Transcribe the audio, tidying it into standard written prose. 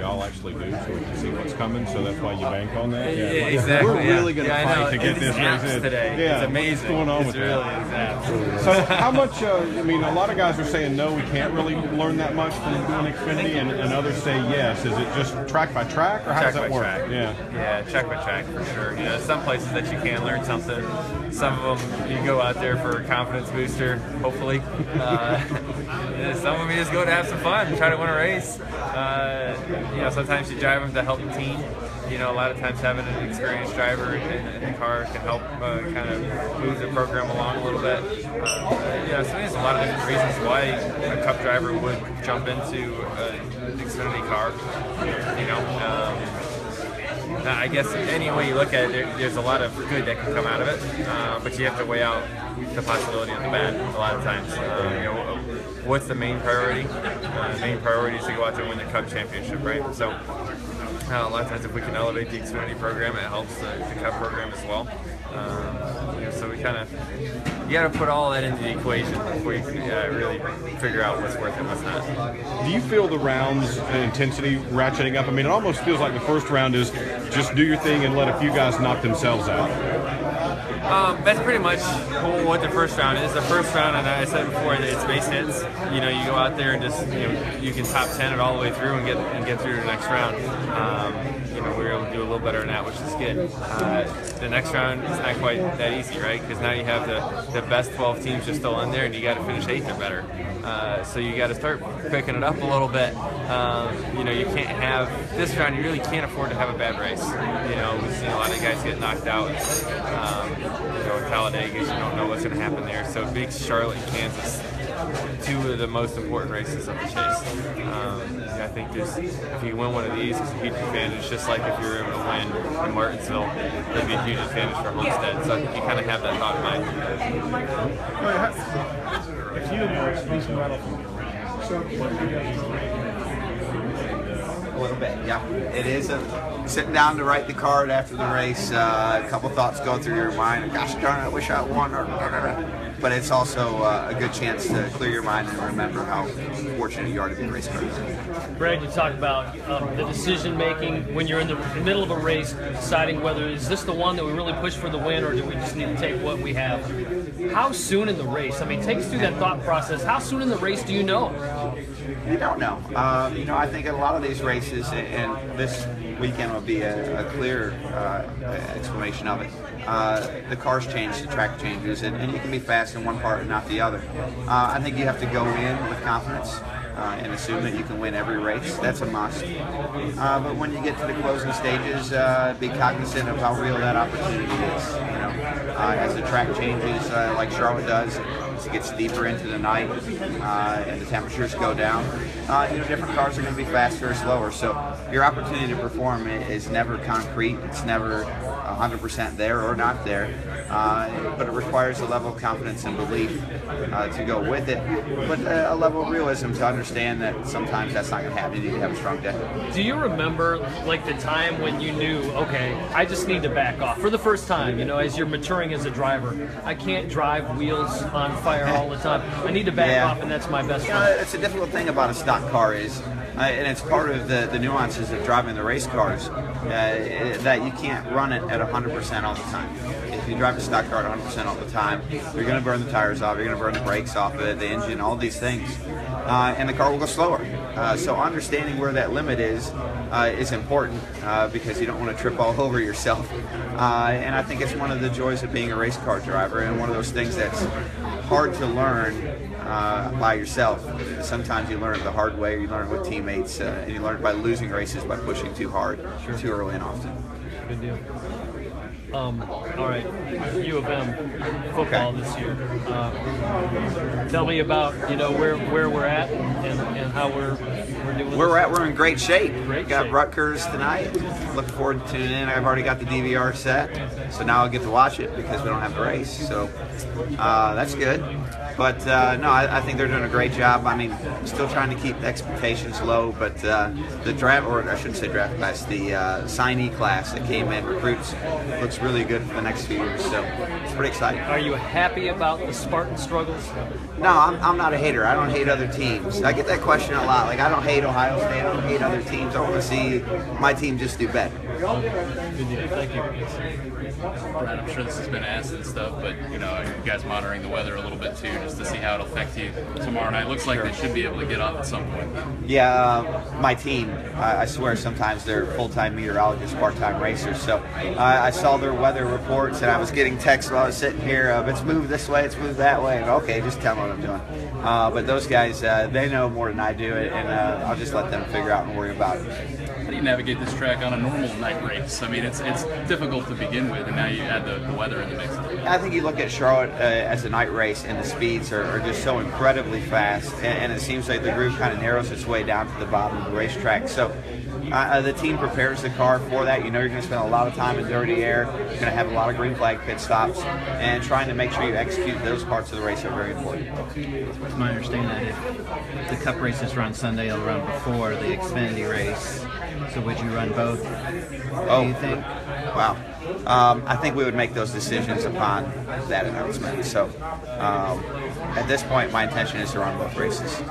y'all actually do, so we can see what's coming. So that's why you bank on that. Yeah, exactly. We're really going to fight to get this race in today. Yeah, it's amazing. What's going on with really that? So how much? I mean, a lot of guys are saying no, we can't really learn that much from doing Xfinity, and others say yes. Is it just track by track, or how does that work? Track. Yeah, track by track for sure. You know, some places that you can learn something. Some of them you go out there for a confidence booster, hopefully. Some of them you just go to have some fun, try to win a race. You know, sometimes you drive them to help the team. You know, a lot of times having an experienced driver in the car can help kind of move the program along a little bit. Yeah, so there's a lot of different reasons why a Cup driver would jump into an Xfinity car. You know, I guess any way you look at it, there's a lot of good that can come out of it, but you have to weigh out the possibility of the bad a lot of times. You know, what's the main priority? The main priority is to go out there and win the Cup championship, right? So a lot of times if we can elevate the Xfinity program, it helps the Cup program as well. You know, so we kind of, you got to put all that into the equation before you really figure out what's worth it and what's not. Do you feel the rounds intensity ratcheting up? I mean, it almost feels like the first round is just do your thing and let a few guys knock themselves out. That's pretty much what the first round is. The first round, and I said before, it's base hits. You know, you go out there and just, you know, you can top 10 it all the way through and get through to the next round. You know, we were able to do a little better than that, which is good. The next round is not quite that easy, right? Because now you have the best 12 teams just still in there, and you got to finish 8th or better. So you got to start picking it up a little bit. You know, you can't have this round. You really can't afford to have a bad race. You know, we've seen a lot of guys get knocked out. You know, in Talladega, you don't know what's going to happen there. So big Charlotte and Kansas, two of the most important races of the chase. I think if you win one of these, it's a huge advantage. Just like if you're able to win in Martinsville, it'd be a huge advantage for Homestead. So I think you kind of have that thought in mind. If you and your speaking right a little bit, yeah. It is sitting down to write the card after the race. A couple thoughts go through your mind. Gosh darn it, I wish I had won. But it's also a good chance to clear your mind and remember how fortunate you are to be a race car. Brad, you talked about the decision making when you're in the middle of a race, deciding whether is this the one that we really push for the win or do we just need to take what we have. How soon in the race? I mean, take us through that thought process. How soon in the race do you know? You don't know. You know, I think in a lot of these races, and this weekend will be a clear explanation of it. The cars change, the track changes, and you can be fast in one part and not the other. I think you have to go in with confidence and assume that you can win every race. That's a must. But when you get to the closing stages, be cognizant of how real that opportunity is. You know, as the track changes, like Charlotte does, as it gets deeper into the night and the temperatures go down, you know, different cars are going to be faster or slower. So your opportunity to perform is never concrete. It's never 100% there or not there. But it requires a level of confidence and belief to go with it, but a level of realism to understand that sometimes that's not going to happen. You need to have a strong day. Do you remember like the time when you knew, okay, I just need to back off for the first time, you know, as you're maturing as a driver? I can't drive wheels on fire all the time. I need to back off, and that's my best friend. It's a difficult thing about a stock car is, and it's part of the nuances of driving the race cars, that you can't run it at 100% all the time. If you drive a stock car at 100% all the time, you're going to burn the tires off, you're going to burn the brakes off of it, the engine, all these things, and the car will go slower. So understanding where that limit is important because you don't want to trip all over yourself. And I think it's one of the joys of being a race car driver, and one of those things that's hard to learn by yourself. Sometimes you learn it the hard way, or you learn it with teammates, and you learn it by losing races by pushing too hard, too early and often. Good deal. All right, U of M football this year. Tell me about, you know, where we're at and how we're doing. We're in great shape. Great Got shape. Rutgers tonight. Looking forward to tuning in. I've already got the DVR set, so now I'll get to watch it because we don't have the race. So that's good. But no, I think they're doing a great job. I mean, still trying to keep the expectations low, but the draft, or I shouldn't say draft class, the signee class that came in, recruits, looks really good for the next few years. So it's pretty exciting. Are you happy about the Spartan struggles? No, I'm not a hater. I don't hate other teams. I get that question a lot. Like, I don't hate Ohio State. I don't hate other teams. I want to see my team just do better. Thank you. Brad, I'm sure this has been asked and stuff, but you know, you guys monitoring the weather a little bit too, just to see how it'll affect you tomorrow night. Looks like they should be able to get off at some point. Yeah, my team, I swear sometimes they're full-time meteorologists, part-time racers. So I saw their weather reports, and I was getting texts while I was sitting here, it's moved this way, it's moved that way. Okay, just tell me what I'm doing. But those guys, they know more than I do, and I'll just let them figure out and worry about it. How do you navigate this track on a normal night race? I mean, it's difficult to begin with, and now you add the weather in the mix. I think you look at Charlotte as a night race, and the speeds are just so incredibly fast, and it seems like the group kind of narrows its way down to the bottom of the racetrack. So the team prepares the car for that. You know you're going to spend a lot of time in dirty air. You're going to have a lot of green flag pit stops, and trying to make sure you execute those parts of the race are very important. It's my understanding that if the Cup races run Sunday, they'll run before the Xfinity race. So would you run both? Oh, do you think? Wow. I think we would make those decisions upon that announcement. So at this point, my intention is to run both races.